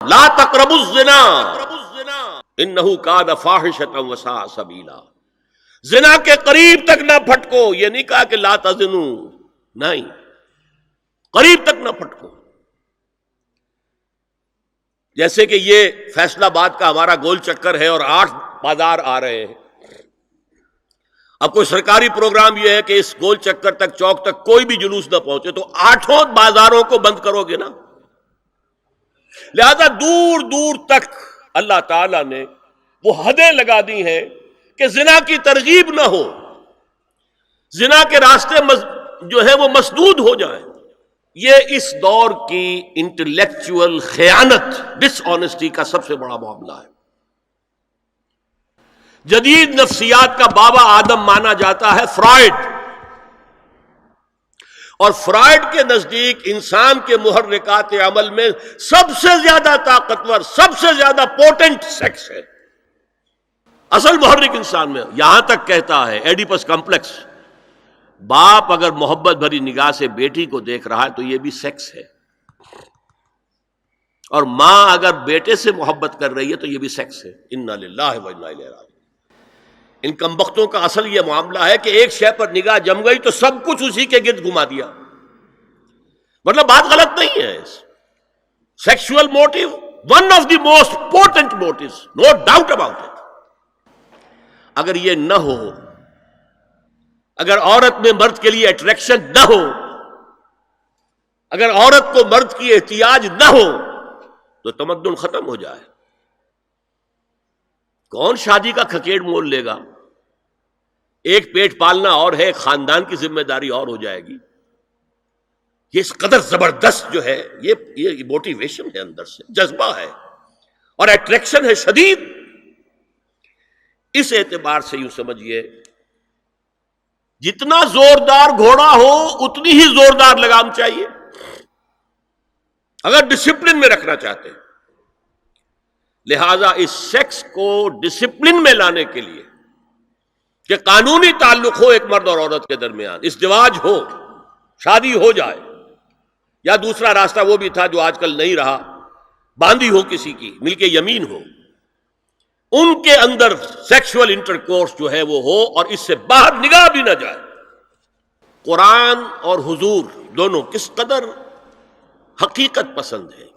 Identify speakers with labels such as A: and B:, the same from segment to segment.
A: لا تقربوا الزنا انہ کان فاحشۃ وساء سبیلا. زنا کے قریب تک نہ پھٹکو. یہ نہیں کہا کہ لا تزنوا، نہیں، قریب تک نہ پھٹکو. جیسے کہ یہ فیصل آباد کا ہمارا گول چکر ہے اور 8 بازار آ رہے ہیں. اب کوئی سرکاری پروگرام یہ ہے کہ اس گول چکر تک، چوک تک کوئی بھی جلوس نہ پہنچے، تو 8 بازاروں کو بند کرو گے نا. لہذا دور دور تک اللہ تعالیٰ نے وہ حدیں لگا دی ہیں کہ زنا کی ترغیب نہ ہو، زنا کے راستے جو ہے وہ مسدود ہو جائیں. یہ اس دور کی انٹلیکچوئل خیانت، ڈس آنیسٹی کا سب سے بڑا معاملہ ہے. جدید نفسیات کا بابا آدم مانا جاتا ہے فرائڈ، اور فرائڈ کے نزدیک انسان کے محرکات عمل میں سب سے زیادہ طاقتور، سب سے زیادہ پوٹنٹ سیکس ہے. اصل محرک انسان میں. یہاں تک کہتا ہے ایڈیپس کمپلیکس، باپ اگر محبت بھری نگاہ سے بیٹی کو دیکھ رہا ہے تو یہ بھی سیکس ہے، اور ماں اگر بیٹے سے محبت کر رہی ہے تو یہ بھی سیکس ہے. انا للہ و انا الیہ راجعون. ان کمبختوں کا اصل یہ معاملہ ہے کہ ایک شے پر نگاہ جم گئی تو سب کچھ اسی کے گرد گھما دیا. مطلب بات غلط نہیں ہے. Sexual motive one of the most important motives, no doubt about it. اگر یہ نہ ہو، اگر عورت میں مرد کے لیے اٹریکشن نہ ہو، اگر عورت کو مرد کی احتیاج نہ ہو تو تمدن ختم ہو جائے. کون شادی کا کھکیڑ مول لے گا؟ ایک پیٹ پالنا اور ہے، ایک خاندان کی ذمہ داری اور ہو جائے گی. یہ اس قدر زبردست جو ہے، یہ موٹیویشن ہے، اندر سے جذبہ ہے اور اٹریکشن ہے شدید. اس اعتبار سے یوں سمجھیے، جتنا زوردار گھوڑا ہو اتنی ہی زوردار لگام چاہیے اگر ڈسپلن میں رکھنا چاہتے ہیں. لہذا اس سیکس کو ڈسپلن میں لانے کے لیے کہ قانونی تعلق ہو ایک مرد اور عورت کے درمیان، ازدواج ہو، شادی ہو جائے، یا دوسرا راستہ وہ بھی تھا جو آج کل نہیں رہا، باندھی ہو کسی کی، مل کے یمین ہو، ان کے اندر سیکشول انٹرکورس جو ہے وہ ہو اور اس سے باہر نگاہ بھی نہ جائے. قرآن اور حضور دونوں کس قدر حقیقت پسند ہے.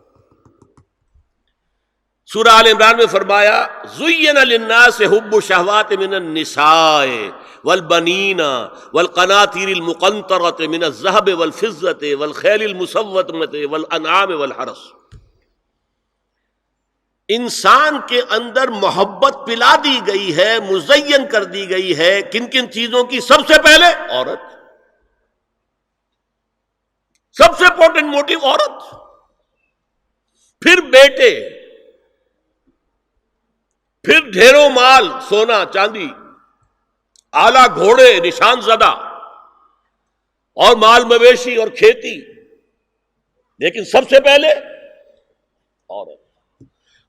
A: سورہ آل عمران میں فرمایا زُيِّنَ لِلنَّاسِ حُبُّ الشَّهَوَاتِ مِنَ النِّسَاءِ وَالْبَنِينَ وَالْقَنَاطِيرِ الْمُقَنطَرَةِ مِنَ الذَّهَبِ وَالْفِضَّةِ وَالْخَيْلِ الْمُسَوَّمَةِ وَالْأَنْعَامِ وَالْحَرْثِ. انسان کے اندر محبت پلا دی گئی ہے، مزین کر دی گئی ہے. کن کن چیزوں کی؟ سب سے پہلے عورت، سب سے امپورٹنٹ موٹیو عورت، پھر بیٹے، پھر ڈھیروں مال، سونا چاندی، آلہ گھوڑے نشان زدہ، اور مال مویشی اور کھیتی، لیکن سب سے پہلے عورت.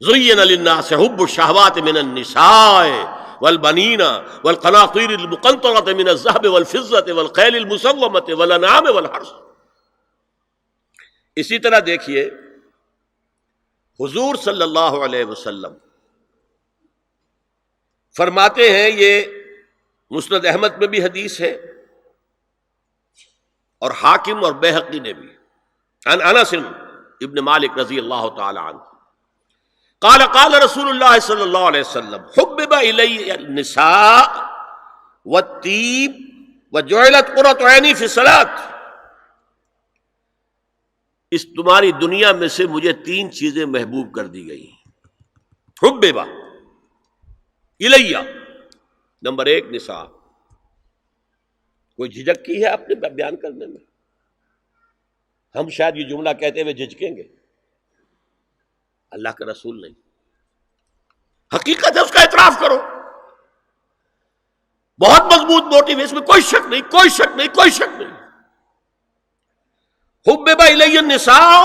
A: زُيِّنَ لِلنَّاسِ حُبُّ الشَّهَوَاتِ مِنَ النِّسَاءِ وَالْبَنِينَ وَالْقَنَاطِيرِ الْمُقَنطَرَةِ مِنَ الذَّهَبِ وَالْفِضَّةِ وَالْخَيْلِ الْمُسَوَّمَةِ وَالْأَنْعَامِ وَالْحَرْثِ. اسی طرح دیکھیے حضور صلی اللہ علیہ وسلم فرماتے ہیں، یہ مسند احمد میں بھی حدیث ہے اور حاکم اور بیہقی نے بھی، عن انس ابن مالک رضی اللہ تعالی عنہ قال قال رسول اللہ صلی اللہ علیہ وسلم حبب الی النساء والطیب وجعلت قرۃ عینی فی الصلاۃ. اس تمہاری دنیا میں سے مجھے 3 چیزیں محبوب کر دی گئی. حبب الیہ، نمبر 1 نساء. کوئی جھجک کی ہے آپ نے بیان کرنے میں؟ ہم شاید یہ جملہ کہتے ہوئے جھجکیں گے، اللہ کا رسول نہیں. حقیقت ہے، اس کا اعتراف کرو. بہت مضبوط موٹیو ہے، اس میں کوئی شک نہیں، کوئی شک نہیں، کوئی شک نہیں. حبب الی النساء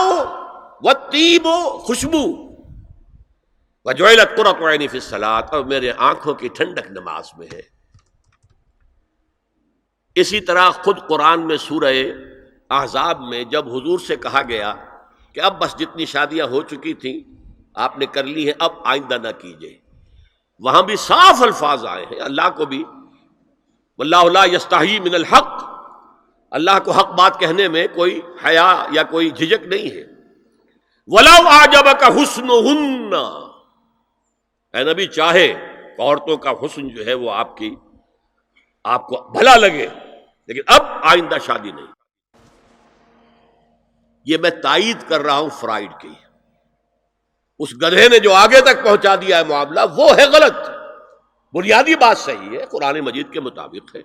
A: والطیب، خوشبو، وجعلت قرۃ عینی فی الصلاۃ، اور میرے آنکھوں کی ٹھنڈک نماز میں ہے. اسی طرح خود قرآن میں سورہ احزاب میں جب حضور سے کہا گیا کہ اب بس جتنی شادیاں ہو چکی تھیں آپ نے کر لی ہے، اب آئندہ نہ کیجیے۔ وہاں بھی صاف الفاظ آئے ہیں، اللہ کو بھی واللہ لا یستحیی من الحق، اللہ کو حق بات کہنے میں کوئی حیا یا کوئی جھجک نہیں ہے۔ وَلَوْ أَعْجَبَكَ حُسْنُهُنَّ، اے نبی چاہے عورتوں کا حسن جو ہے وہ آپ کو بھلا لگے، لیکن اب آئندہ شادی نہیں۔ یہ میں تائید کر رہا ہوں فرائڈ کی، اس گدھے نے جو آگے تک پہنچا دیا ہے معاملہ وہ ہے غلط۔ بنیادی بات صحیح ہے، قرآن مجید کے مطابق ہے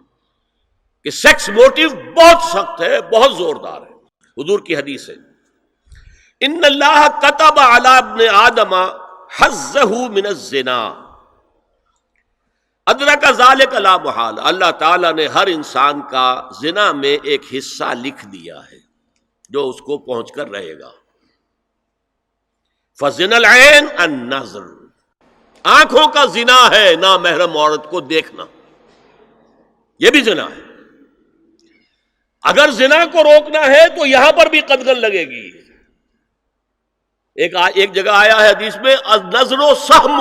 A: کہ سیکس موٹیو بہت سخت ہے، بہت زوردار ہے۔ حضور کی حدیث ہے، ان اللہ کتب علی ابن آدم حظہ من الزنا ادرک ذلک لا محالہ، اللہ تعالیٰ نے ہر انسان کا زنا میں ایک حصہ لکھ دیا ہے جو اس کو پہنچ کر رہے گا۔ فزنا العین النظر، آنکھوں کا زنا ہے نامحرم عورت کو دیکھنا، یہ بھی زنا ہے۔ اگر زنا کو روکنا ہے تو یہاں پر بھی قدغن لگے گی۔ ایک جگہ آیا ہے حدیث میں النظر سہم،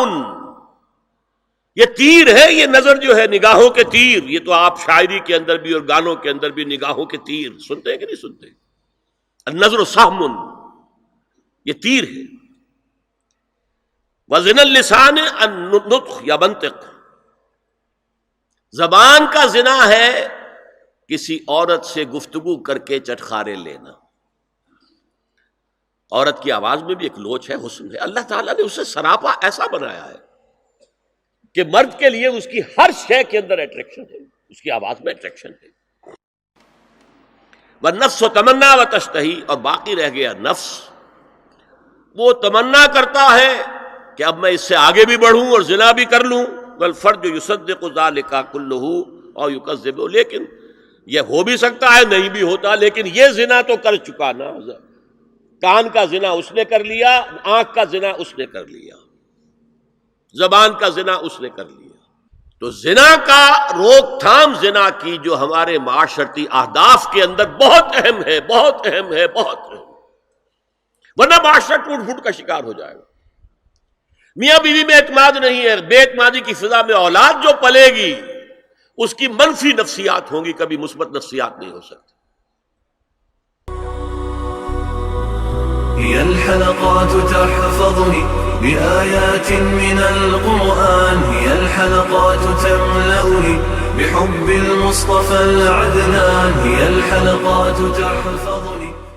A: یہ تیر ہے، یہ نظر جو ہے نگاہوں کے تیر، یہ تو آپ شاعری کے اندر بھی اور گانوں کے اندر بھی نگاہوں کے تیر سنتے ہیں کہ نہیں سنتے؟ النظر سہم، یہ تیر ہے۔ وزن اللسان النطق یا منطق، زبان کا زنا ہے کسی عورت سے گفتگو کر کے چٹخارے لینا۔ عورت کی آواز میں بھی ایک لوچ ہے، حسن ہے، اللہ تعالیٰ نے اسے سراپا ایسا بنایا ہے کہ مرد کے لیے اس کی ہر شے کے اندر اٹریکشن ہے، اس کی آواز میں اٹریکشن ہے۔ والنفس تمنا وتشتہی، اور باقی رہ گیا نفس، وہ تمنا کرتا ہے کہ اب میں اس سے آگے بھی بڑھوں اور زنا بھی کر لوں۔ والفرج یصدق ذلک کلہ او یکذب، لیکن یہ ہو بھی سکتا ہے نہیں بھی ہوتا، لیکن یہ زنا تو کر چکا نا، کان کا زنا اس نے کر لیا، آنکھ کا زنا اس نے کر لیا، زبان کا زنا اس نے کر لیا۔ تو زنا کا روک تھام زنا کی جو ہمارے معاشرتی اہداف کے اندر بہت اہم ہے، بہت اہم ہے، بہت اہم، ورنہ معاشرہ ٹوٹ پھوٹ کا شکار ہو جائے گا۔ میاں بیوی میں اعتماد نہیں ہے، بے اعتمادی کی فضا میں اولاد جو پلے گی اس کی منفی نفسیات ہوں گی، کبھی مثبت نفسیات نہیں ہو سکتی۔
B: هي الحلقات تحفظني بآيات من القرآن، هي الحلقات تملأني بحب المصطفى العدنان، هي الحلقات تحفظني